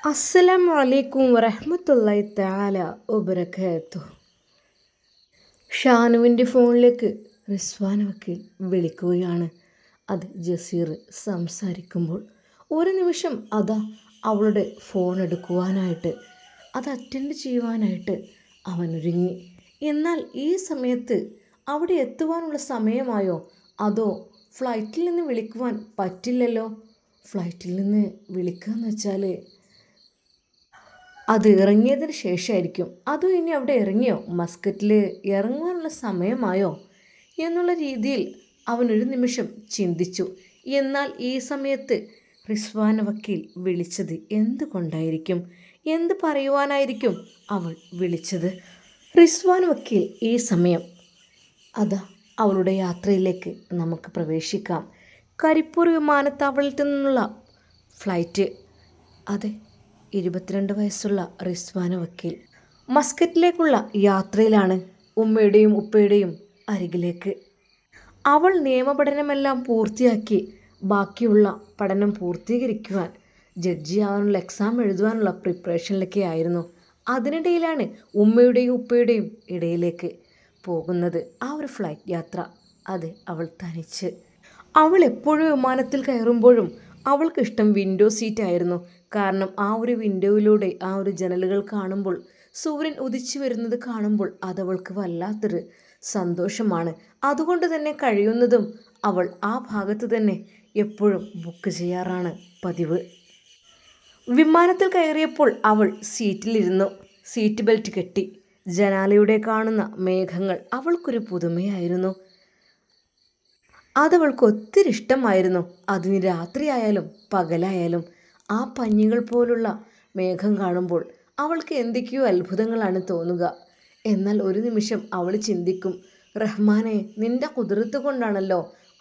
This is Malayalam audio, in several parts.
അസ്സലാമു അലൈക്കും വറഹ്മത്തുള്ളാഹി തആല വബറകാതുഹു. ഷാനുവിൻ്റെ ഫോണിലേക്ക് റിസ്വാന വക്കീൽ വിളിക്കുകയാണ്. അത് ജസീർ സംസാരിക്കുമ്പോൾ ഒരു നിമിഷം അതാ അവളുടെ ഫോൺ എടുക്കുവാനായിട്ട്, അത് അറ്റൻഡ് ചെയ്യുവാനായിട്ട് അവൻ ഒരുങ്ങി. എന്നാൽ ഈ സമയത്ത് അവിടെ എത്തുവാനുള്ള സമയമായോ, അതോ ഫ്ലൈറ്റിൽ നിന്ന് വിളിക്കുവാൻ പറ്റില്ലല്ലോ? ഫ്ലൈറ്റിൽ നിന്ന് വിളിക്കുക എന്ന് വെച്ചാൽ അത് ഇറങ്ങിയതിന് ശേഷമായിരിക്കും. അതും ഇനി അവിടെ ഇറങ്ങിയോ, മസ്കറ്റിൽ ഇറങ്ങാനുള്ള സമയമായോ എന്നുള്ള രീതിയിൽ അവനൊരു നിമിഷം ചിന്തിച്ചു. എന്നാൽ ഈ സമയത്ത് റിസ്വാന വക്കീൽ വിളിച്ചത് എന്തുകൊണ്ടായിരിക്കും? എന്ത് പറയുവാനായിരിക്കും അവൾ വിളിച്ചത്? റിസ്വാന വക്കീൽ ഈ സമയം അതാ അവളുടെ യാത്രയിലേക്ക് നമുക്ക് പ്രവേശിക്കാം. കരിപ്പൂർ വിമാനത്താവളത്തിൽ നിന്നുള്ള ഫ്ലൈറ്റ്. അതെ, 22 വയസ്സുള്ള റിസ്വാന വക്കീൽ മസ്കറ്റിലേക്കുള്ള യാത്രയിലാണ്, ഉമ്മയുടെയും ഉപ്പയുടെയും അരികിലേക്ക്. അവൾ നിയമപഠനമെല്ലാം പൂർത്തിയാക്കി ബാക്കിയുള്ള പഠനം പൂർത്തീകരിക്കുവാൻ, ജഡ്ജിയാവാനുള്ള എക്സാം എഴുതുവാനുള്ള പ്രിപ്പറേഷനിലൊക്കെ ആയിരുന്നു. അതിനിടയിലാണ് ഉമ്മയുടെയും ഉപ്പയുടെയും ഇടയിലേക്ക് പോകുന്നത് ആ ഒരു ഫ്ലൈറ്റ് യാത്ര. അത് അവൾ തനിച്ച്. അവൾ എപ്പോഴും വിമാനത്തിൽ കയറുമ്പോഴും അവൾക്കിഷ്ടം വിൻഡോ സീറ്റായിരുന്നു. കാരണം ആ ഒരു വിൻഡോയിലൂടെ, ആ ഒരു ജനലുകൾ കാണുമ്പോൾ, സൂര്യൻ ഉദിച്ചു വരുന്നത് കാണുമ്പോൾ അതവൾക്ക് വല്ലാത്തൊരു സന്തോഷമാണ്. അതുകൊണ്ട് തന്നെ കഴിയുന്നതും അവൾ ആ ഭാഗത്ത് തന്നെ എപ്പോഴും ബുക്ക് ചെയ്യാറാണ് പതിവ്. വിമാനത്തിൽ കയറിയപ്പോൾ അവൾ സീറ്റിലിരുന്നു. സീറ്റ് ബെൽറ്റ് കെട്ടി. ജനാലയുടെ കാണുന്ന മേഘങ്ങൾ അവൾക്കൊരു പുതുമയായിരുന്നു. അതവൾക്ക് ഒത്തിരി ഇഷ്ടമായിരുന്നു. അതിന് രാത്രിയായാലും പകലായാലും ആ പഞ്ഞികൾ പോലുള്ള മേഘം കാണുമ്പോൾ അവൾക്ക് എന്തൊക്കെയോ അത്ഭുതങ്ങളാണ് തോന്നുക. എന്നാൽ ഒരു നിമിഷം അവൾ ചിന്തിക്കും, റഹ്മാനെ, നിന്റെ കുതിരത്ത് കൊണ്ടാണല്ലോ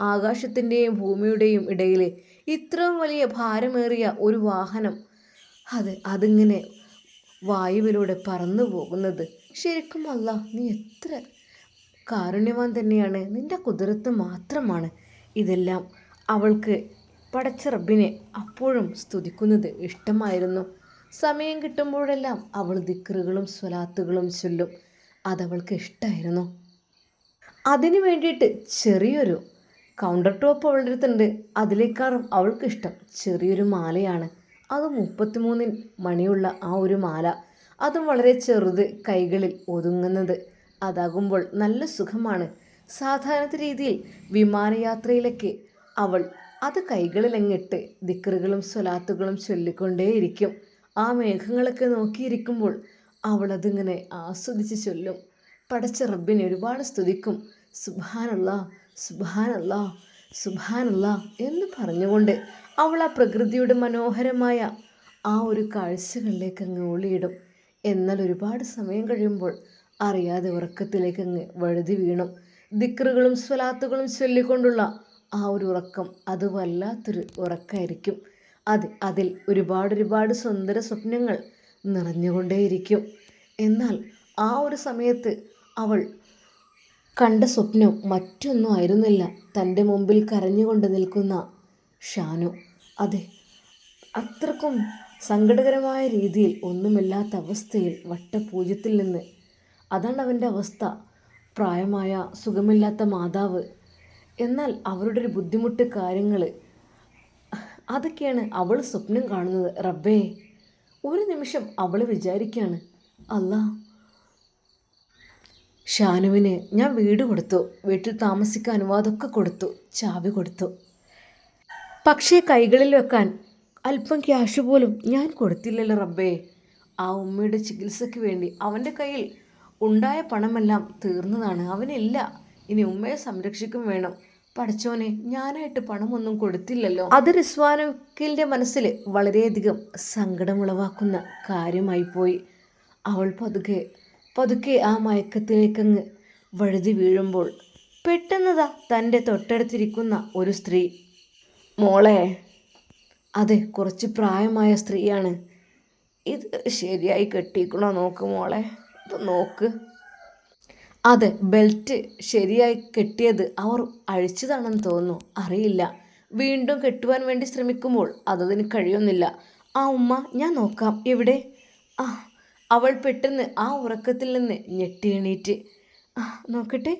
ആകാശത്തിൻ്റെയും ഭൂമിയുടെയും ഇടയിൽ ഇത്രയും വലിയ ഭാരമേറിയ ഒരു വാഹനം അതിങ്ങനെ വായുവിലൂടെ പറന്നു പോകുന്നത്. ശരിക്കും അല്ലാ, നീ എത്ര കാരുണ്യവാൻ തന്നെയാണ്. നിന്റെ കുതിരത്ത് മാത്രമാണ് ഇതെല്ലാം. അവൾക്ക് പടച്ച റബ്ബിനെ അപ്പോഴും സ്തുതിക്കുന്നത് ഇഷ്ടമായിരുന്നു. സമയം കിട്ടുമ്പോഴെല്ലാം അവൾ ദിക്റുകളും സ്വലാത്തുകളും ചൊല്ലും. അതവൾക്ക് ഇഷ്ടമായിരുന്നു. അതിനു വേണ്ടിയിട്ട് ചെറിയൊരു കൗണ്ടർ ടോപ്പ് അവളുടെ അടുത്തുണ്ട്. അതിലേക്കാളും അവൾക്കിഷ്ടം ചെറിയൊരു മാലയാണ്. അത് 33 മണിയുള്ള ആ ഒരു മാല. അതും വളരെ ചെറുത്, കൈകളിൽ ഒതുങ്ങുന്നത്. അതാകുമ്പോൾ നല്ല സുഖമാണ്. സാധാരണ രീതിയിൽ വിമാനയാത്രയിലൊക്കെ അവൾ അത് കൈകളിലങ്ങിട്ട് ദിക്റുകളും സ്വലാത്തുകളും ചൊല്ലിക്കൊണ്ടേയിരിക്കും. ആ മേഘങ്ങളൊക്കെ നോക്കിയിരിക്കുമ്പോൾ അവളതിങ്ങനെ ആസ്വദിച്ച് ചൊല്ലും. പടച്ച റബ്ബിനെ ഒരുപാട് സ്തുതിക്കും. സുബ്ഹാനല്ലാ, സുബ്ഹാനല്ലാ, സുബ്ഹാനല്ലാ എന്ന് പറഞ്ഞുകൊണ്ട് അവൾ ആ പ്രകൃതിയുടെ മനോഹരമായ ആ ഒരു കാഴ്ചകളിലേക്ക് അങ്ങ് ഒളിയിടും. എന്നാൽ ഒരുപാട് സമയം കഴിയുമ്പോൾ അറിയാതെ ഉറക്കത്തിലേക്ക് അങ്ങ് വഴുതി വീണു. ദിക്റുകളും സ്വലാത്തുകളും ചൊല്ലിക്കൊണ്ടുള്ള ആ ഒരു ഉറക്കം അത് വല്ലാത്തൊരു ഉറക്കമായിരിക്കും. അതിൽ ഒരുപാട് സുന്ദര സ്വപ്നങ്ങൾ നിറഞ്ഞുകൊണ്ടേയിരിക്കും. എന്നാൽ ആ ഒരു സമയത്ത് അവൾ കണ്ട സ്വപ്നം മറ്റൊന്നും ആയിരുന്നില്ല. തൻ്റെ മുമ്പിൽ കരഞ്ഞുകൊണ്ട് നിൽക്കുന്ന ഷാനു. അതെ, അത്രക്കും സങ്കടകരമായ രീതിയിൽ ഒന്നുമില്ലാത്ത അവസ്ഥയിൽ വട്ടപൂജ്യത്തിൽ നിന്ന്. അതാണ് അവൻ്റെ അവസ്ഥ. പ്രായമായ സുഖമില്ലാത്ത മാതാവ്. എന്നാൽ അവരുടെ ഒരു ബുദ്ധിമുട്ട് കാര്യങ്ങൾ അതൊക്കെയാണ് അവൾ സ്വപ്നം കാണുന്നത്. റബ്ബേ, ഒരു നിമിഷം അവൾ വിചാരിക്കുകയാണ്, അല്ലാ, ഷാനുവിന് ഞാൻ വീട് കൊടുത്തു, വീട്ടിൽ താമസിക്കാൻ അനുവാദമൊക്കെ കൊടുത്തു, ചാവി കൊടുത്തു. പക്ഷേ കൈകളിൽ വെക്കാൻ അല്പം ക്യാഷ് പോലും ഞാൻ കൊടുത്തില്ലല്ലോ റബ്ബേ. ആ ഉമ്മയുടെ ചികിത്സയ്ക്ക് വേണ്ടി അവൻ്റെ കയ്യിൽ ഉണ്ടായ പണമെല്ലാം തീർന്നതാണ്. അവനില്ല. ഇനി ഉമ്മയെ സംരക്ഷിക്കും വേണം. പടച്ചോനെ, ഞാനായിട്ട് പണമൊന്നും കൊടുത്തില്ലല്ലോ. അത് റിസ്വാന വക്കീലിൻ്റെ മനസ്സിൽ വളരെയധികം സങ്കടമുളവാക്കുന്ന കാര്യമായിപ്പോയി. അവൾ പതുക്കെ ആ മയക്കത്തിലേക്കങ്ങ് വഴുതി വീഴുമ്പോൾ പെട്ടെന്നതാ തൻ്റെ തൊട്ടടുത്തിരിക്കുന്ന ഒരു സ്ത്രീ. മോളെ. അതെ, കുറച്ച് പ്രായമായ സ്ത്രീയാണ്. ഇത് ശരിയായി കെട്ടിക്കണോ നോക്ക് മോളെ, ഇത് നോക്ക്. അതെ, ബെൽറ്റ് ശരിയായി കെട്ടിയത് അവർ അഴിച്ചതാണെന്ന് തോന്നുന്നു, അറിയില്ല. വീണ്ടും കെട്ടുവാൻ വേണ്ടി ശ്രമിക്കുമ്പോൾ അതതിന് കഴിയുന്നില്ല. ആ ഉമ്മ, ഞാൻ നോക്കാം, എവിടെ? ആ, അവൾ പെട്ടെന്ന് ആ ഉറക്കത്തിൽ നിന്ന് ഞെട്ടി എണീറ്റ്. ആ, നോക്കട്ടെ.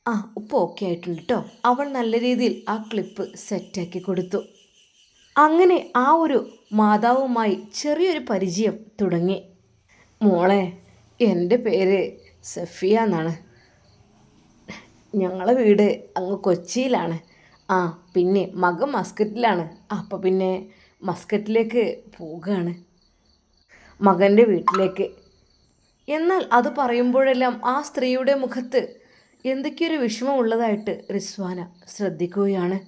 ആ, ഉപ്പ് ഓക്കെ ആയിട്ടുണ്ട് കേട്ടോ. അവൾ നല്ല രീതിയിൽ ആ ക്ലിപ്പ് സെറ്റാക്കി കൊടുത്തു. അങ്ങനെ ആ ഒരു മാതാവുമായി ചെറിയൊരു പരിചയം തുടങ്ങി. മോളെ, എൻ്റെ പേര് സഫിയ എന്നാണ്. ഞങ്ങളെ വീട് അങ്ങ് കൊച്ചിയിലാണ്. ആ, പിന്നെ മകൻ മസ്കറ്റിലാണ്. അപ്പോൾ പിന്നെ മസ്കറ്റിലേക്ക് പോവുകയാണ്, മകൻ്റെ വീട്ടിലേക്ക്. എന്നാൽ അത് പറയുമ്പോഴെല്ലാം ആ സ്ത്രീയുടെ മുഖത്ത് എന്തൊക്കെയൊരു വിഷമമുള്ളതായിട്ട് റിസ്വാന ശ്രദ്ധിക്കുകയാണ്.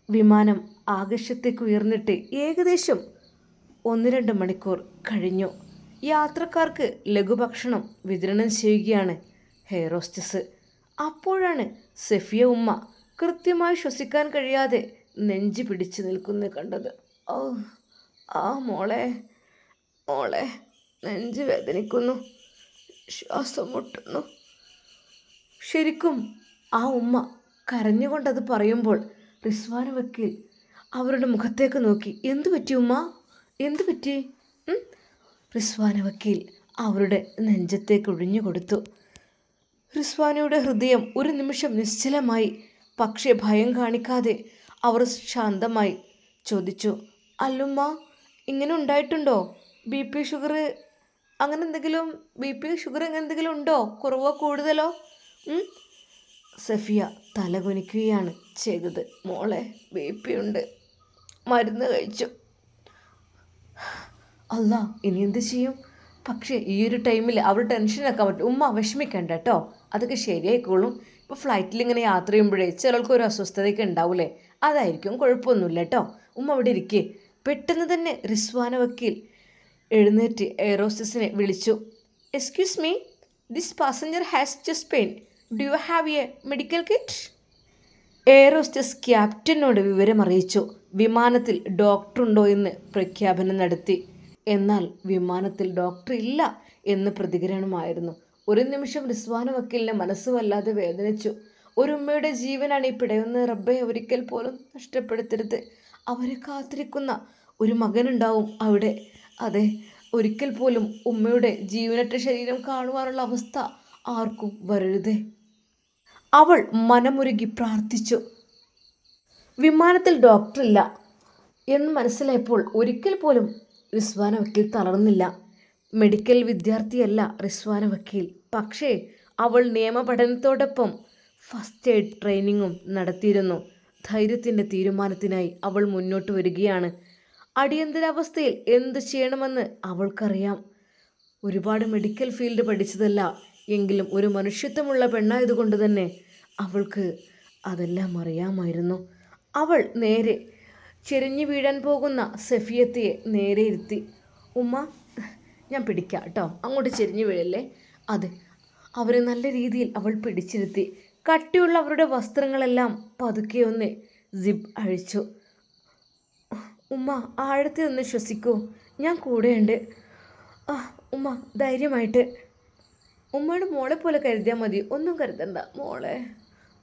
വിമാനം ആകാശത്തേക്ക് ഉയർന്നിട്ട് ഏകദേശം 1-2 മണിക്കൂർ കഴിഞ്ഞു. യാത്രക്കാർക്ക് ലഘുഭക്ഷണം വിതരണം ചെയ്യുകയാണ് എയർ ഹോസ്റ്റസ്. അപ്പോഴാണ് സഫിയ ഉമ്മ കൃത്യമായി ശ്വസിക്കാൻ കഴിയാതെ നെഞ്ചു പിടിച്ചു നിൽക്കുന്നത് കണ്ടത്. ഓ, ആ മോളെ, മോളെ, നെഞ്ച് വേദനിക്കുന്നു, ശ്വാസം മുട്ടുന്നു. ശരിക്കും ആ ഉമ്മ കരഞ്ഞുകൊണ്ടത് പറയുമ്പോൾ റിസ്വാന വക്കീൽ അവരുടെ മുഖത്തേക്ക് നോക്കി. എന്തു പറ്റി ഉമ്മ, എന്തു പറ്റി? റിസ്വാന വക്കീൽ അവരുടെ നെഞ്ചത്തേക്ക് ഒഴിഞ്ഞു കൊടുത്തു. റിസ്വാനയുടെ ഹൃദയം ഒരു നിമിഷം നിശ്ചലമായി. പക്ഷേ ഭയം കാണിക്കാതെ അവർ ശാന്തമായി ചോദിച്ചു, അല്ലുമ്മ, ഇങ്ങനെ ഉണ്ടായിട്ടുണ്ടോ? ബി പി ഷുഗർ അങ്ങനെ എന്തെങ്കിലും, ബി പി ഷുഗർ അങ്ങനെ എന്തെങ്കിലും ഉണ്ടോ? കുറവോ കൂടുതലോ? സഫിയ തലകുനിക്കുകയാണ് ചെയ്തത്. മോളെ, ബി പി ഉണ്ട്, മരുന്ന് കഴിച്ചു. അല്ല, ഇനി എന്ത് ചെയ്യും? പക്ഷേ ഈ ഒരു ടൈമിൽ അവർ ടെൻഷനാക്കാൻ പറ്റും. ഉമ്മ വിഷമിക്കണ്ട കേട്ടോ, അതൊക്കെ ശരിയായിക്കോളും. ഇപ്പോൾ ഫ്ലൈറ്റിൽ ഇങ്ങനെ യാത്ര ചെയ്യുമ്പോഴേ ചിലർക്ക് ഒരു അസ്വസ്ഥതയൊക്കെ ഉണ്ടാവില്ലേ, അതായിരിക്കും, കുഴപ്പമൊന്നുമില്ല കേട്ടോ. ഉമ്മ അവിടെ ഇരിക്കേ. പെട്ടെന്ന് തന്നെ റിസ്വാന വക്കീൽ എഴുന്നേറ്റ് എയർ ഹോസ്റ്റസിനെ വിളിച്ചു. Excuse me, this passenger has chest pain, do you have a medical kit? Air hostess ക്യാപ്റ്റനോട് വിവരമറിയിച്ചു. വിമാനത്തിൽ ഡോക്ടറുണ്ടോ എന്ന് പ്രഖ്യാപനം നടത്തി. എന്നാൽ വിമാനത്തിൽ ഡോക്ടർ ഇല്ല എന്ന് പ്രതികരണമായിരുന്നു. ഒരു നിമിഷം റിസ്വാന വക്കീലിൻ്റെ മനസ്സ് വല്ലാതെ വേദനിച്ചു. ഒരു ഉമ്മയുടെ ജീവനാണ് ഈ പിടയുന്ന. റബ്ബെ, ഒരിക്കൽ പോലും നഷ്ടപ്പെടുത്തരുത്. അവരെ കാത്തിരിക്കുന്ന ഒരു മകനുണ്ടാവും അവിടെ. അതെ, ഒരിക്കൽ പോലും ഉമ്മയുടെ ജീവനറ്റ ശരീരം കാണുവാനുള്ള അവസ്ഥ ആർക്കും വരരുതേ. അവൾ മനമുരുകി പ്രാർത്ഥിച്ചു. വിമാനത്തിൽ ഡോക്ടറില്ല എന്ന് മനസ്സിലായപ്പോൾ ഒരിക്കൽ പോലും റിസ്വാന വക്കീൽ തളർന്നില്ല. മെഡിക്കൽ വിദ്യാർത്ഥിയല്ല റിസ്വാന വക്കീൽ, പക്ഷേ അവൾ നിയമപഠനത്തോടൊപ്പം ഫസ്റ്റ് എയ്ഡ് ട്രെയിനിങ്ങും നടത്തിയിരുന്നു. ധൈര്യത്തിൻ്റെ തീരുമാനത്തിനായി അവൾ മുന്നോട്ട് വരികയാണ്. അടിയന്തരാവസ്ഥയിൽ എന്ത് ചെയ്യണമെന്ന് അവൾക്കറിയാം. ഒരുപാട് മെഡിക്കൽ ഫീൽഡ് പഠിച്ചതല്ല എങ്കിലും ഒരു മനുഷ്യത്വമുള്ള പെണ്ണായതുകൊണ്ട് തന്നെ അവൾക്ക് അതെല്ലാം അറിയാമായിരുന്നു. അവൾ നേരെ ചെരിഞ്ഞു വീഴാൻ പോകുന്ന സഫിയത്തയെ നേരെ ഇരുത്തി. ഉമ്മ, ഞാൻ പിടിക്കാം കേട്ടോ, അങ്ങോട്ട് ചെരിഞ്ഞു വീഴല്ലേ. അതെ, അവരെ നല്ല രീതിയിൽ അവൾ പിടിച്ചിരുത്തി. കട്ടിയുള്ള അവരുടെ വസ്ത്രങ്ങളെല്ലാം പതുക്കെ ഒന്ന് സിബ് അഴിച്ചു. ഉമ്മ, ആഴത്തിൽ ഒന്ന് ശ്വസിക്കൂ, ഞാൻ കൂടെയുണ്ട്. ആ ഉമ്മ, ധൈര്യമായിട്ട്. ഉമ്മയുടെ മോളെ പോലെ കരുതിയാൽ മതി, ഒന്നും കരുതണ്ട മോളെ,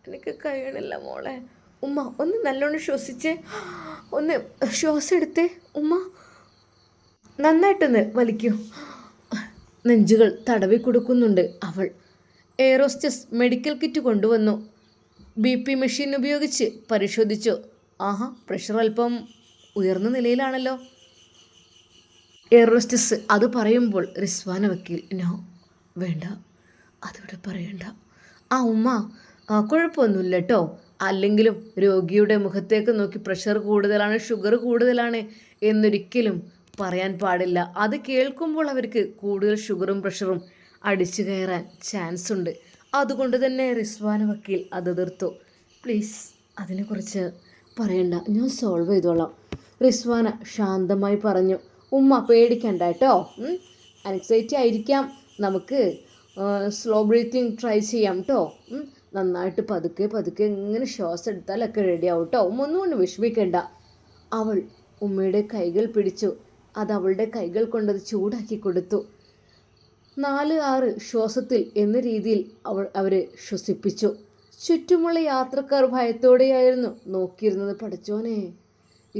എനിക്ക് കഴിയണില്ല മോളെ. ഉമ്മ, ഒന്ന് നല്ലോണം ശ്വസിച്ച്, ഒന്ന് ശ്വാസം എടുത്തേ. ഉമ്മ, നന്നായിട്ടൊന്ന് വലിക്കൂ. നെഞ്ചുകൾ തടവി കൊടുക്കുന്നുണ്ട് അവൾ. എയർ ഹോസ്റ്റസ് മെഡിക്കൽ കിറ്റ് കൊണ്ടുവന്നു. ബി പി മെഷീൻ ഉപയോഗിച്ച് പരിശോധിച്ചു. ആഹാ, പ്രഷർ അല്പം ഉയർന്ന നിലയിലാണല്ലോ. എയർ ഹോസ്റ്റസ് അത് പറയുമ്പോൾ റിസ്വാന വക്കീൽ, നോ, വേണ്ട, അതിവിടെ പറയണ്ട. ആ ഉമ്മ, കുഴപ്പമൊന്നുമില്ല കേട്ടോ. അല്ലെങ്കിലും രോഗിയുടെ മുഖത്തേക്ക് നോക്കി പ്രഷർ കൂടുതലാണ്, ഷുഗർ കൂടുതലാണ് എന്നൊരിക്കലും പറയാൻ പാടില്ല. അത് കേൾക്കുമ്പോൾ അവർക്ക് കൂടുതൽ ഷുഗറും പ്രഷറും അടിച്ചു കയറാൻ ചാൻസ് ഉണ്ട്. അതുകൊണ്ട് തന്നെ റിസ്വാന വക്കീൽ അത് എതിർത്തു. പ്ലീസ്, അതിനെക്കുറിച്ച് പറയണ്ട, ഞാൻ സോൾവ് ചെയ്തോളാം. റിസ്വാന ശാന്തമായി പറഞ്ഞു. ഉമ്മ പേടിക്കണ്ട കേട്ടോ, ആൻസൈറ്റി ആയിരിക്കാം, നമുക്ക് സ്ലോ ബ്രീത്തിങ് ട്രൈ ചെയ്യാം കേട്ടോ. നന്നായിട്ട് പതുക്കെ പതുക്കെ ഇങ്ങനെ ശ്വാസം എടുത്താലൊക്കെ റെഡിയാവും കേട്ടോ. ഒന്നുകൊണ്ട് വിഷമിക്കേണ്ട. അവൾ ഉമ്മയുടെ കൈകൾ പിടിച്ചു. അത് അവളുടെ കൈകൾ കൊണ്ടത് ചൂടാക്കി കൊടുത്തു. 4-6 ശ്വാസത്തിൽ എന്ന രീതിയിൽ അവരെ ശ്വസിപ്പിച്ചു. ചുറ്റുമുള്ള യാത്രക്കാർ ഭയത്തോടെയായിരുന്നു നോക്കിയിരുന്നത്. പഠിച്ചോനെ,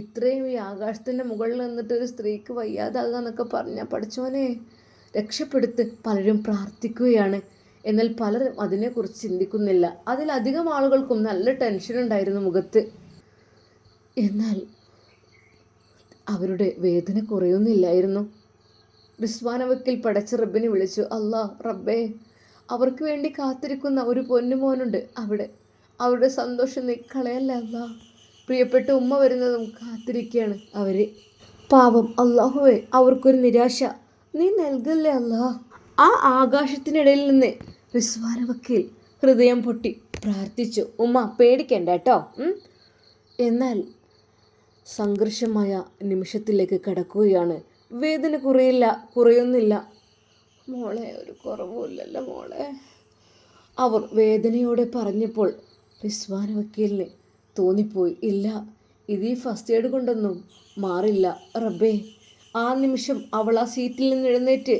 ഇത്രയും ഈ ആകാശത്തിൻ്റെ മുകളിൽ നിന്നിട്ട് ഒരു സ്ത്രീക്ക് വയ്യാതാകുക എന്നൊക്കെ പറഞ്ഞാൽ പഠിച്ചോനെ രക്ഷപ്പെടുത്ത് പലരും പ്രാർത്ഥിക്കുകയാണ്. എന്നാൽ പലരും അതിനെക്കുറിച്ച് ചിന്തിക്കുന്നില്ല. അതിലധികം ആളുകൾക്കും നല്ല ടെൻഷൻ ഉണ്ടായിരുന്നു മുഖത്ത്. എന്നാൽ അവരുടെ വേദന കുറയുന്നില്ലായിരുന്നു. റിസ്വാന വക്കീൽ പടച്ച റബ്ബിനെ വിളിച്ചു, അല്ലാ റബ്ബേ, അവർക്ക് വേണ്ടി കാത്തിരിക്കുന്ന ഒരു പൊന്നുമോനുണ്ട് അവിടെ. അവരുടെ സന്തോഷം നീ കളയല്ല അല്ലാ. പ്രിയപ്പെട്ട ഉമ്മ വരുന്നതും കാത്തിരിക്കുകയാണ് അവരെ. പാവം അല്ലാഹുവേ, അവർക്കൊരു നിരാശ നീ നൽകല്ലേ അല്ലാ. ആ ആകാശത്തിനിടയിൽ നിന്ന് റിസ്വാന വക്കീൽ ഹൃദയം പൊട്ടി പ്രാർത്ഥിച്ചു, ഉമ്മ പേടിക്കണ്ട കേട്ടോ. എന്നാൽ സംഘർഷമായ നിമിഷത്തിലേക്ക് കടക്കുകയാണ്. വേദന കുറയുന്നില്ല മോളെ, ഒരു കുറവുമില്ലല്ലോ മോളെ. അവർ വേദനയോടെ പറഞ്ഞപ്പോൾ റിസ്വാന വക്കീലിന് തോന്നിപ്പോയി, ഇല്ല, ഇത് ഈ ഫസ്റ്റ് എയ്ഡ് കൊണ്ടൊന്നും മാറില്ല റബ്ബേ. ആ നിമിഷം അവൾ ആ സീറ്റിൽ നിന്ന് എഴുന്നേറ്റ്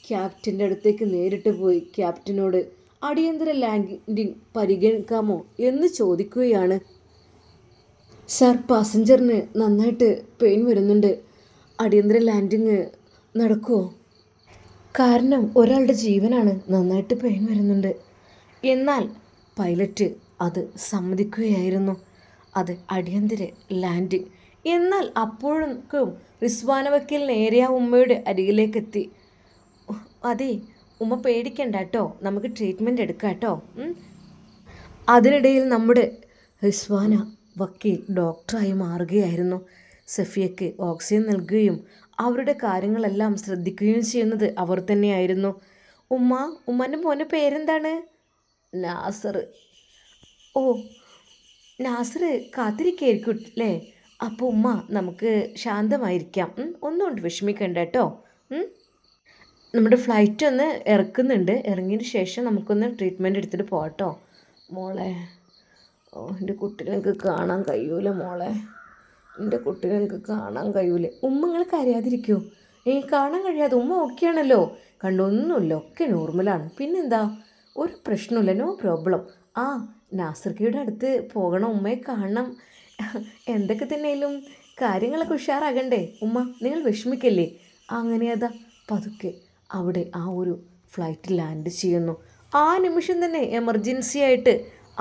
ക്യാപ്റ്റൻ്റെ അടുത്തേക്ക് നേരിട്ട് പോയി ക്യാപ്റ്റനോട് അടിയന്തര ലാൻഡിംഗ് പരിഗണിക്കാമോ എന്ന് ചോദിക്കുകയാണ്. സാർ, പാസഞ്ചറിന് നന്നായിട്ട് പെയിൻ വരുന്നുണ്ട്. അടിയന്തര ലാൻഡിങ് നടക്കുമോ? കാരണം ഒരാളുടെ ജീവനാണ്, നന്നായിട്ട് പെയിൻ വരുന്നുണ്ട്. എന്നാൽ പൈലറ്റ് അത് സമ്മതിക്കുകയായിരുന്നു. അത് അടിയന്തര ലാൻഡിങ്. എന്നാൽ അപ്പോഴേക്കും റിസ്വാന വക്കീൽ നേരെ ആ ഉമ്മയുടെ അരികിലേക്കെത്തി. അതെ ഉമ്മ പേടിക്കണ്ട കേട്ടോ, നമുക്ക് ട്രീറ്റ്മെൻറ്റ് എടുക്കാം കേട്ടോ. അതിനിടയിൽ നമ്മുടെ റിസ്വാന വക്കീൽ ഡോക്ടറായി മാറുകയായിരുന്നു. സഫിയയ്ക്ക് ഓക്സിജൻ നൽകുകയും അവരുടെ കാര്യങ്ങളെല്ലാം ശ്രദ്ധിക്കുകയും ചെയ്യുന്നത് അവർ തന്നെയായിരുന്നു. ഉമ്മൻ്റെ മോൻ്റെ പേരെന്താണ്? നാസർ. ഓ, നാസർ കാത്തിരിക്കായിരിക്കും അല്ലേ? അപ്പോൾ ഉമ്മ നമുക്ക് ശാന്തമായിരിക്കാം, ഒന്നുകൊണ്ട് വിഷമിക്കണ്ട കേട്ടോ. നമ്മുടെ ഫ്ലൈറ്റ് ഒന്ന് ഇറക്കുന്നുണ്ട്, ഇറങ്ങിയതിന് ശേഷം നമുക്കൊന്ന് ട്രീറ്റ്മെൻറ്റ് എടുത്തിട്ട് പോകട്ടോ മോളെ. എൻ്റെ കുട്ടീനെ എനിക്ക് കാണാൻ കഴിയൂല മോളെ, എൻ്റെ കുട്ടീനെ എനിക്ക് കാണാൻ കഴിയൂല. നിങ്ങൾ കരയാതിരിക്കൂ. കാണാൻ കഴിയാതെ ഉമ്മ ഓക്കെയാണല്ലോ, കണ്ടൊന്നുമില്ല, ഒക്കെ നോർമലാണ്. പിന്നെന്താ, ഒരു പ്രശ്നമില്ല, നോ പ്രോബ്ലം. നാസർക്കയുടെ അടുത്ത് പോകണം, ഉമ്മയെ കാണണം. എന്തൊക്കെ തന്നെയാലും കാര്യങ്ങളൊക്കെ ഉഷാറാകണ്ടേ ഉമ്മ, നിങ്ങൾ വിഷമിക്കല്ലേ. അങ്ങനെ അതാ പതുക്കെ അവിടെ ആ ഒരു ഫ്ലൈറ്റ് ലാൻഡ് ചെയ്യുന്നു. ആ നിമിഷം തന്നെ എമർജൻസി ആയിട്ട്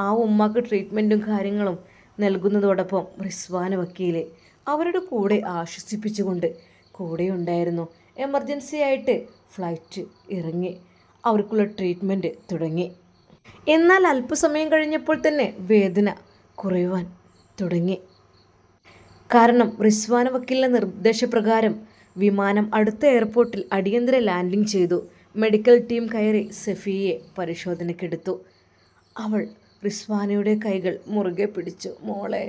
ആ ഉമ്മക്ക് ട്രീറ്റ്മെൻറ്റും കാര്യങ്ങളും നൽകുന്നതോടൊപ്പം റിസ്വാന വക്കീലെ അവരുടെ കൂടെ ആശ്വസിപ്പിച്ചുകൊണ്ട് കൂടെ ഉണ്ടായിരുന്നു. എമർജൻസി ആയിട്ട് ഫ്ലൈറ്റ് ഇറങ്ങി അവർക്കുള്ള ട്രീറ്റ്മെൻറ്റ് തുടങ്ങി. എന്നാൽ അല്പസമയം കഴിഞ്ഞപ്പോൾ തന്നെ വേദന കുറയുവാൻ തുടങ്ങി. കാരണം റിസ്വാന വക്കീലിൻ്റെ നിർദ്ദേശപ്രകാരം വിമാനം അടുത്ത എയർപോർട്ടിൽ അടിയന്തര ലാൻഡിംഗ് ചെയ്തു. മെഡിക്കൽ ടീം കയറി സഫിയെ പരിശോധനയ്ക്കെടുത്തു. അവൾ റിസ്വാനയുടെ കൈകൾ മുറുകെ പിടിച്ചു. മോളെ,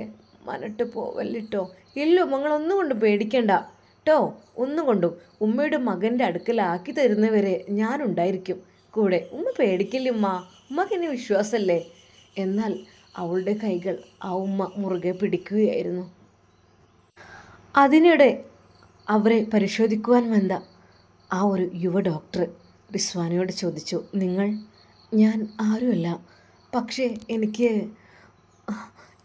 മനട്ട് പോവല്ലിട്ടോ. ഇല്ലോ, നിങ്ങളൊന്നും കൊണ്ട് പേടിക്കണ്ട കേട്ടോ, ഒന്നും കൊണ്ടും. ഉമ്മയുടെ മകൻ്റെ അടുക്കലാക്കി തരുന്നവരെ ഞാനുണ്ടായിരിക്കും കൂടെ. ഉമ്മ പേടിക്കില്ല ഉമ്മ, ഉമ്മക്ക് എന്നെ വിശ്വാസമല്ലേ. എന്നാൽ അവളുടെ കൈകൾ ആ ഉമ്മ മുറുകെ പിടിക്കുകയായിരുന്നു. അതിനിടെ അവരെ പരിശോധിക്കുവാൻ വന്ന ആ ഒരു യുവ ഡോക്ടർ റിസ്വാനയോട് ചോദിച്ചു, ഞാൻ ആരുമല്ല, പക്ഷേ എനിക്ക്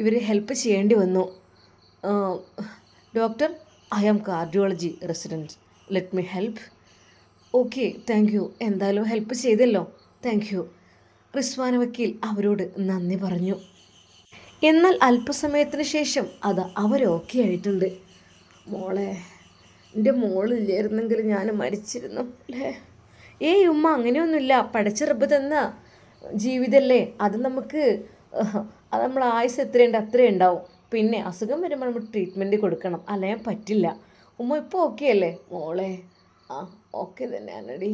ഇവരെ ഹെൽപ്പ് ചെയ്യേണ്ടി വന്നു. Doctor, I am cardiology resident, let me help. Okay, thank you, എന്തായാലും ഹെൽപ്പ് ചെയ്തല്ലോ, താങ്ക് യു. റിസ്വാന വക്കീൽ അവരോട് നന്ദി പറഞ്ഞു. എന്നാൽ അല്പസമയത്തിന് ശേഷം അവർ ഓക്കെ ആയിട്ടുണ്ട്. മോളെ, എൻ്റെ മോളില്ലായിരുന്നെങ്കിൽ ഞാൻ മരിച്ചിരുന്നു അല്ലേ. ഉമ്മ, അങ്ങനെയൊന്നുമില്ല, പഠിച്ച റബ്ബ് തന്ന ജീവിതമല്ലേ, അത് നമ്മൾ ആയുസ് എത്രയുണ്ട് അത്രയും ഉണ്ടാവും. പിന്നെ അസുഖം വരുമ്പോൾ നമ്മൾ ട്രീറ്റ്മെൻറ്റ് കൊടുക്കണം, അല്ലെങ്കിൽ പറ്റില്ല. ഉമ്മ ഇപ്പോൾ ഓക്കെ അല്ലേ മോളെ? ഓക്കെ തന്നെയാണടി.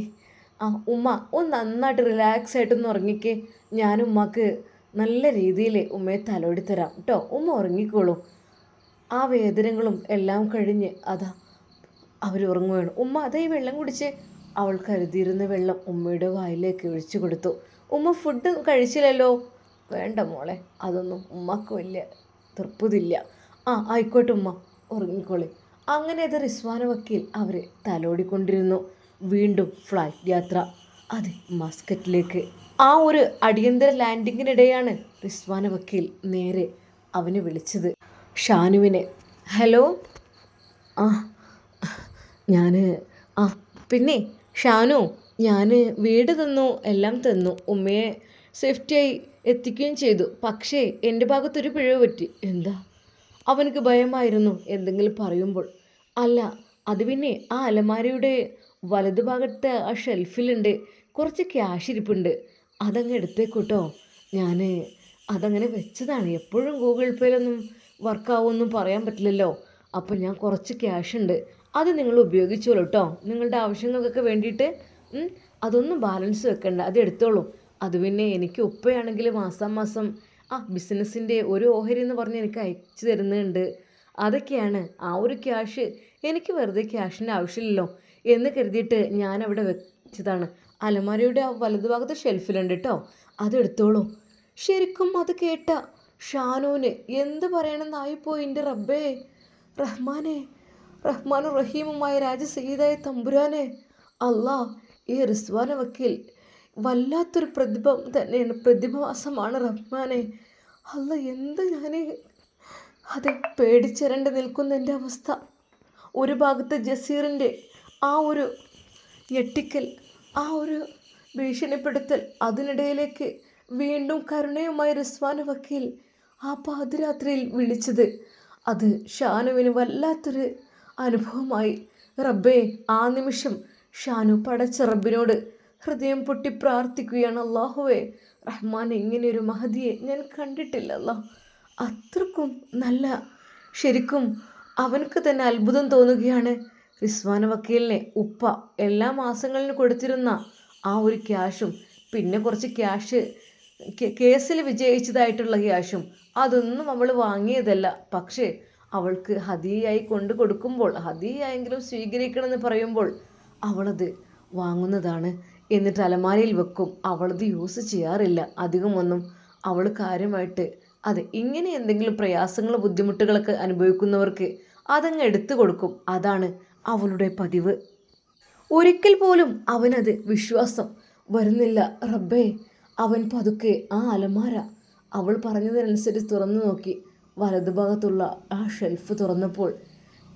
ഉമ്മ ഒന്ന് നന്നായിട്ട് റിലാക്സ് ആയിട്ടൊന്ന് ഉറങ്ങിക്കേ. ഞാൻ ഉമ്മക്ക് നല്ല രീതിയിൽ ഉമ്മയെ തലോടി തരാം കേട്ടോ. ഉമ്മ ഉറങ്ങിക്കോളൂ. ആ വേദനകളും എല്ലാം കഴിഞ്ഞ് അവർ ഉറങ്ങുകയാണ്. ഉമ്മ ഈ വെള്ളം കുടിച്ച്. അവൾ കരുതിയിരുന്ന വെള്ളം ഉമ്മയുടെ വായിലേക്ക് ഒഴിച്ചു കൊടുത്തു. ഉമ്മ ഫുഡ് കഴിച്ചില്ലല്ലോ. വേണ്ട മോളെ, അതൊന്നും ഉമ്മക്ക് വലിയ തൃപ്തിയില്ല. ആയിക്കോട്ടെ ഉമ്മ, ഉറങ്ങിക്കോളി. അങ്ങനെ റിസ്വാന വക്കീൽ അവരെ തലോടിക്കൊണ്ടിരുന്നു. വീണ്ടും ഫ്ലൈറ്റ് യാത്ര, മസ്കറ്റിലേക്ക്. ആ ഒരു അടിയന്തര ലാൻഡിങ്ങിനിടെയാണ് റിസ്വാന വക്കീൽ നേരെ അവനെ വിളിച്ചത്. ഷാനുവിനെ ഹലോ. ആ ഞാൻ ആ പിന്നെ ഷാനു, ഞാൻ വീട് തന്നു, എല്ലാം തന്നു, ഉമ്മയെ സേഫ്റ്റിയായി എത്തിക്കുകയും ചെയ്തു. പക്ഷേ എൻ്റെ ഭാഗത്തൊരു പിഴവ് പറ്റി. എന്താ? അവനക്ക് ഭയമായിരുന്നു എന്തെങ്കിലും പറയുമ്പോൾ. അല്ല, അത് പിന്നെ ആ അലമാരയുടെ വലതുഭാഗത്തെ ആ ഷെൽഫിലുണ്ട് കുറച്ച് ക്യാഷ് ഇരിപ്പുണ്ട്. അതങ്ങ് എടുത്തേക്കൂട്ടോ. ഞാൻ അതങ്ങനെ വെച്ചതാണ്. എപ്പോഴും ഗൂഗിൾ പേയിലൊന്നും വർക്കാവുമെന്നും പറയാൻ പറ്റില്ലല്ലോ. അപ്പോൾ ഞാൻ കുറച്ച് ക്യാഷ് ഉണ്ട്, അത് നിങ്ങൾ ഉപയോഗിച്ചോളൂ കേട്ടോ, നിങ്ങളുടെ ആവശ്യങ്ങൾക്കൊക്കെ വേണ്ടിയിട്ട്. അതൊന്നും ബാലൻസ് വെക്കണ്ട, അത് എടുത്തോളൂ. അത് പിന്നെ എനിക്ക് ഉപ്പയാണെങ്കിൽ മാസം മാസം ബിസിനസ്സിൻ്റെ ഒരു ഓഹരി എന്ന് പറഞ്ഞ് എനിക്ക് അയച്ചു തരുന്നുണ്ട്. അതൊക്കെയാണ്. ആ ഒരു ക്യാഷ് എനിക്ക് വെറുതെ ക്യാഷിൻ്റെ ആവശ്യമില്ലല്ലോ എന്ന് കരുതിയിട്ട് ഞാനവിടെ വെച്ചതാണ്. അലമാരയുടെ ആ വലതുഭാഗത്ത് ഷെൽഫിലുണ്ട് കേട്ടോ, അതെടുത്തോളൂ. ശരിക്കും അത് കേട്ട ഷാനൂന് എന്ത് പറയണമെന്നായിപ്പോയി. എൻ്റെ റബ്ബേ, റഹ്മാനെ, റഹ്മാനും റഹീമുമായ രാജസീതായ തമ്പുരാനെ, അല്ലാ, ഈ റിസ്വാന വക്കീൽ വല്ലാത്തൊരു പ്രതിഭാസമാണ് റഹ്മാനെ. അല്ല, എന്ത് ഞാൻ അത് പേടിച്ചരണ്ട് നിൽക്കുന്ന എൻ്റെ അവസ്ഥ. ഒരു ഭാഗത്ത് ജസീറിൻ്റെ ആ ഒരു ഞെട്ടിക്കൽ, ആ ഒരു ഭീഷണിപ്പെടുത്തൽ, അതിനിടയിലേക്ക് വീണ്ടും കരുണയുമായി റിസ്വാന വക്കീൽ ആ പാതിരാത്രിയിൽ വിളിച്ചത്. അത് ഷാനുവിന് വല്ലാത്തൊരു അനുഭവമായി. റബ്ബേ, ആ നിമിഷം ഷാനു പടച്ച റബ്ബിനോട് ഹൃദയം പൊട്ടി പ്രാർത്ഥിക്കുകയാണ്. അല്ലാഹുവേ, റഹ്മാൻ, ഇങ്ങനെയൊരു മഹദിയെ ഞാൻ കണ്ടിട്ടില്ലല്ല. അത്രക്കും നല്ല, ശരിക്കും അവനക്ക് തന്നെ അത്ഭുതം തോന്നുകയാണ്. റിസ്വാന വക്കീലിനെ ഉപ്പ എല്ലാ മാസങ്ങളിലും കൊടുത്തിരുന്ന ആ ഒരു ക്യാഷും പിന്നെ കുറച്ച് ക്യാഷ് കേസിൽ വിജയിച്ചതായിട്ടുള്ള ക്യാഷും അതൊന്നും അവൾ വാങ്ങിയതല്ല. പക്ഷേ അവൾക്ക് ഹദിയയായി കൊണ്ടു കൊടുക്കുമ്പോൾ, ഹദിയയായെങ്കിലും സ്വീകരിക്കണമെന്ന് പറയുമ്പോൾ അവളത് വാങ്ങുന്നതാണ്. എന്നിട്ട് അലമാരയിൽ വെക്കും. അവളത് യൂസ് ചെയ്യാറില്ല അധികമൊന്നും. അവൾ കാര്യമായിട്ട് ഇങ്ങനെ എന്തെങ്കിലും പ്രയാസങ്ങൾ ബുദ്ധിമുട്ടുകളൊക്കെ അനുഭവിക്കുന്നവർക്ക് അതങ്ങ് എടുത്തു കൊടുക്കും. അതാണ് അവളുടെ പതിവ്. ഒരിക്കൽ പോലും അവനത് വിശ്വാസം വരുന്നില്ല. റബ്ബേ, അവൻ പതുക്കെ ആ അലമാര അവൾ പറഞ്ഞതിനനുസരിച്ച് തുറന്നു നോക്കി. വലതുഭാഗത്തുള്ള ആ ഷെൽഫ് തുറന്നപ്പോൾ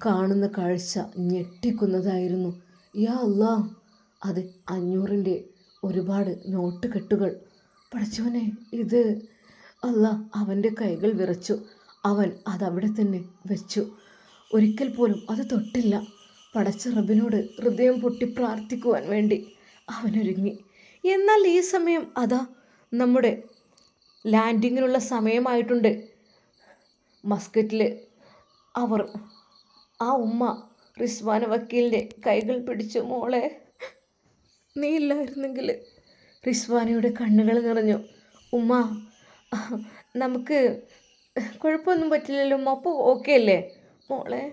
കാണുന്ന കാഴ്ച ഞെട്ടിക്കുന്നതായിരുന്നു. യാ അല്ലാ, അത് 500-ൻ്റെ ഒരുപാട് നോട്ട് കെട്ടുകൾ. പഠിച്ചവനെ, ഇത് അല്ല. അവൻ്റെ കൈകൾ വിറച്ചു. അവൻ അതവിടെ തന്നെ വെച്ചു. ഒരിക്കൽ പോലും അത് തൊട്ടില്ല. പടച്ച റബ്ബിനോട് ഹൃദയം പൊട്ടി പ്രാർത്ഥിക്കുവാൻ വേണ്ടി അവനൊരുങ്ങി. എന്നാൽ ഈ സമയം നമ്മുടെ ലാൻഡിങ്ങിനുള്ള സമയമായിട്ടുണ്ട്. മസ്കറ്റിൽ അവർ ആ ഉമ്മ റിസ്വാന വക്കീലിൻ്റെ കൈകൾ പിടിച്ചു. മോളെ, നീ ഇല്ലായിരുന്നെങ്കിൽ. റിസ്വാനയുടെ കണ്ണുകൾ നിറഞ്ഞു. ഉമ്മ, നമുക്ക് കുഴപ്പമൊന്നും പറ്റില്ലല്ലോ ഉമ്മ, അപ്പോൾ ഓക്കെ അല്ലേ മോളെ?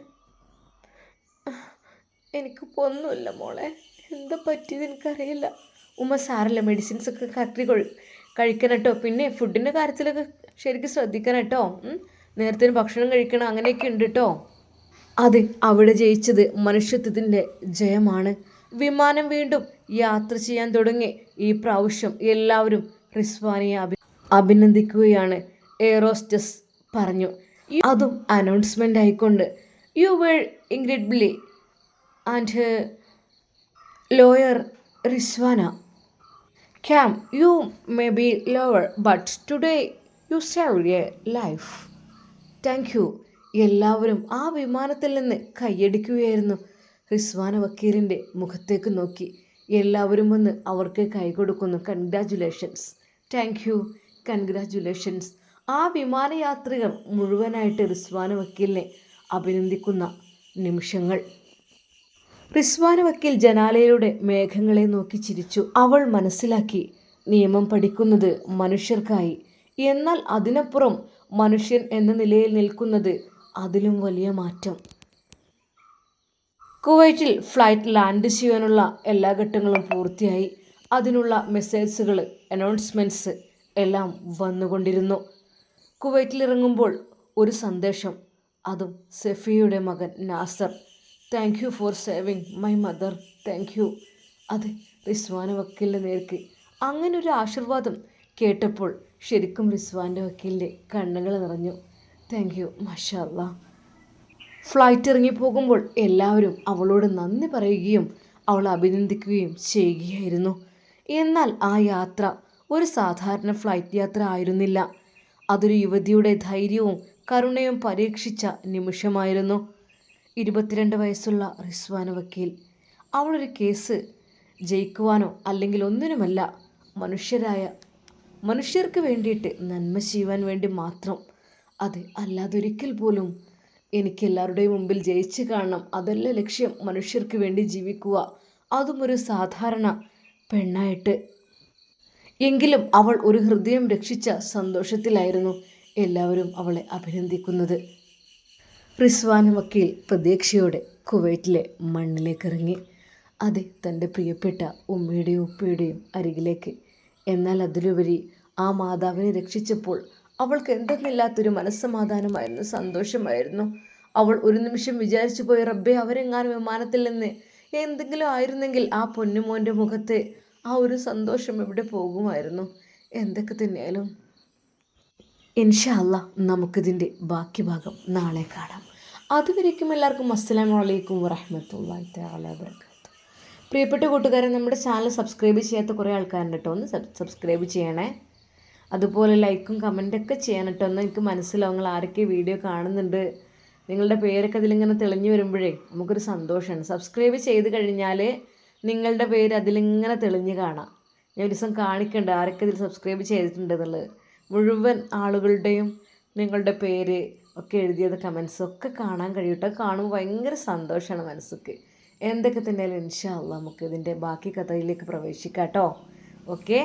എനിക്കിപ്പോൾ ഒന്നുമില്ല മോളെ, എന്താ പറ്റിയത് എനിക്കറിയില്ല. ഉമ്മ, സാരല്ല, മെഡിസിൻസൊക്കെ കറക്റ്റ് കഴിക്കണം കേട്ടോ. പിന്നെ ഫുഡിൻ്റെ കാര്യത്തിലൊക്കെ ശരിക്കും ശ്രദ്ധിക്കണം കേട്ടോ. നേരത്തെ ഭക്ഷണം കഴിക്കണം, അങ്ങനെയൊക്കെ ഉണ്ട് കേട്ടോ. അത് അവിടെ ജയിച്ചത് മനുഷ്യത്വത്തിൻ്റെ ജയമാണ്. വിമാനം വീണ്ടും യാത്ര ചെയ്യാൻ തുടങ്ങി. ഈ പ്രാവശ്യം എല്ലാവരും റിസ്വാനയെ അഭിനന്ദിക്കുകയാണ്. എയറോസ്റ്റസ് പറഞ്ഞു. അതും അനൗൺസ്മെൻ്റ് ആയിക്കൊണ്ട്, you were incredibly and lawyer Rizwana came, you may be lower but today you save a life. Thank you. എല്ലാവരും ആ വിമാനത്തിൽ നിന്ന് കൈയടിക്കുകയായിരുന്നു. റിസ്വാന വക്കീലിൻ്റെ മുഖത്തേക്ക് നോക്കി എല്ലാവരും വന്ന് അവർക്ക് കൈ കൊടുക്കുന്നു. Congratulations, thank you, congratulations. ആ വിമാനയാത്രികർ മുഴുവനായിട്ട് റിസ്വാന വക്കീലിനെ അഭിനന്ദിക്കുന്ന നിമിഷങ്ങൾ. റിസ്വാന വക്കീൽ ജനാലയിലൂടെ മേഘങ്ങളെ നോക്കി ചിരിച്ചു. അവൾ മനസ്സിലാക്കി, നിയമം പഠിക്കുന്നത് മനുഷ്യർക്കായി, എന്നാൽ അതിനപ്പുറം മനുഷ്യൻ എന്ന നിലയിൽ നിൽക്കുന്നത് അതിലും വലിയ മാറ്റം. കുവൈറ്റിൽ ഫ്ലൈറ്റ് ലാൻഡ് ചെയ്യാനുള്ള എല്ലാ ഘട്ടങ്ങളും പൂർത്തിയായി. അതിനുള്ള മെസ്സേജുകൾ, അനൗൺസ്മെൻറ്റ്സ് എല്ലാം വന്നുകൊണ്ടിരുന്നു. കുവൈറ്റിലിറങ്ങുമ്പോൾ ഒരു സന്ദേശം, അതും സെഫിയുടെ മകൻ Nasar. Thank you for saving my mother, thank you. അത് റിസ്വാന വക്കീലിൻ്റെ നേർക്ക് അങ്ങനൊരു ആശീർവാദം കേട്ടപ്പോൾ ശരിക്കും റിസ്വാൻ്റെ വക്കീലിൻ്റെ കണ്ണുകൾ നിറഞ്ഞു. താങ്ക് യു, മാഷാ അല്ലാ. ഫ്ലൈറ്റ് ഇറങ്ങിപ്പോകുമ്പോൾ എല്ലാവരും അവളോട് നന്ദി പറയുകയും അവളെ അഭിനന്ദിക്കുകയും ചെയ്യുകയായിരുന്നു. എന്നാൽ ആ യാത്ര ഒരു സാധാരണ ഫ്ലൈറ്റ് യാത്ര ആയിരുന്നില്ല. അതൊരു യുവതിയുടെ ധൈര്യവും കരുണയും പരീക്ഷിച്ച നിമിഷമായിരുന്നു. 22 വയസ്സുള്ള റിസ്വാന വക്കീൽ അവളൊരു കേസ് ജയിക്കുവാനോ അല്ലെങ്കിൽ ഒന്നിനുമല്ല, മനുഷ്യർക്ക് വേണ്ടിയിട്ട് നന്മ ചെയ്യുവാൻ വേണ്ടി മാത്രം. അത് അല്ലാതൊരിക്കൽ പോലും എനിക്ക് എല്ലാവരുടെയും മുമ്പിൽ ജയിച്ചു കാണണം, അതല്ല ലക്ഷ്യം, മനുഷ്യർക്ക് വേണ്ടി ജീവിക്കുക, അതും ഒരു സാധാരണ പെണ്ണായിട്ട്. എങ്കിലും അവൾ ഒരു ഹൃദയം രക്ഷിച്ച സന്തോഷത്തിലായിരുന്നു എല്ലാവരും അവളെ അഭിനന്ദിക്കുന്നത്. റിസ്വാന വക്കീൽ പ്രതീക്ഷയോടെ കുവൈറ്റിലെ മണ്ണിലേക്ക് ഇറങ്ങി. അതെ, തൻ്റെ പ്രിയപ്പെട്ട ഉമ്മയുടെയും ഉപ്പയുടെയും അരികിലേക്ക്. എന്നാൽ അതിലുപരി ആ മാതാവിനെ രക്ഷിച്ചപ്പോൾ അവൾക്ക് എന്തെന്നില്ലാത്തൊരു മനസ്സമാധാനമായിരുന്നു, സന്തോഷമായിരുന്നു. അവൾ ഒരു നിമിഷം വിചാരിച്ചു പോയി, റബ്ബേ, അവരെങ്ങാനും വിമാനത്തിൽ നിന്ന് എന്തെങ്കിലും ആയിരുന്നെങ്കിൽ ആ പൊന്നുമോൻ്റെ മുഖത്തെ ആ ഒരു സന്തോഷം എവിടെ പോകുമായിരുന്നു. എന്തൊക്കെ തന്നെയായാലും ഇൻഷാ അല്ലാ നമുക്കിതിൻ്റെ ബാക്കി ഭാഗം നാളെ കാണാം. അതുവരേക്കും എല്ലാവർക്കും അസ്സലാമു അലൈക്കും വറഹ്മത്തുള്ളാഹി തആല വബറകാതുഹു. പ്രിയപ്പെട്ട കൂട്ടുകാരെ, നമ്മുടെ ചാനൽ സബ്സ്ക്രൈബ് ചെയ്യാത്ത കുറേ ആൾക്കാരുണ്ട് കേട്ടോ, ഒന്ന് സബ്സ്ക്രൈബ് ചെയ്യണേ. അതുപോലെ ലൈക്കും കമൻറ്റൊക്കെ ചെയ്യാൻ കേട്ടോ. ഒന്ന് എനിക്ക് മനസ്സിലാവും നിങ്ങൾ ആരൊക്കെ വീഡിയോ കാണുന്നുണ്ട്, നിങ്ങളുടെ പേരൊക്കെ അതിലിങ്ങനെ തെളിഞ്ഞു വരുമ്പോഴേ നമുക്കൊരു സന്തോഷമാണ്. സബ്സ്ക്രൈബ് ചെയ്ത് കഴിഞ്ഞാൽ നിങ്ങളുടെ പേര് അതിലിങ്ങനെ തെളിഞ്ഞ് കാണാം. ഞാൻ ഒരു ദിവസം കാണിക്കണ്ട ആരൊക്കെ ഇതിൽ സബ്സ്ക്രൈബ് ചെയ്തിട്ടുണ്ട് എന്നുള്ളത്. മുഴുവൻ ആളുകളുടെയും നിങ്ങളുടെ പേര് ഒക്കെ എഴുതിയത് കമൻസൊക്കെ കാണാൻ കഴിയട്ടെ. കാണുമ്പോൾ ഭയങ്കര സന്തോഷമാണ് മനസ്സിക്ക്. എന്തൊക്കെ തന്നെയാലും ഇൻഷാ അല്ലാ നമുക്ക് ഇതിൻ്റെ ബാക്കി കഥയിലേക്ക് പ്രവേശിക്കാം കേട്ടോ. ഓക്കെ.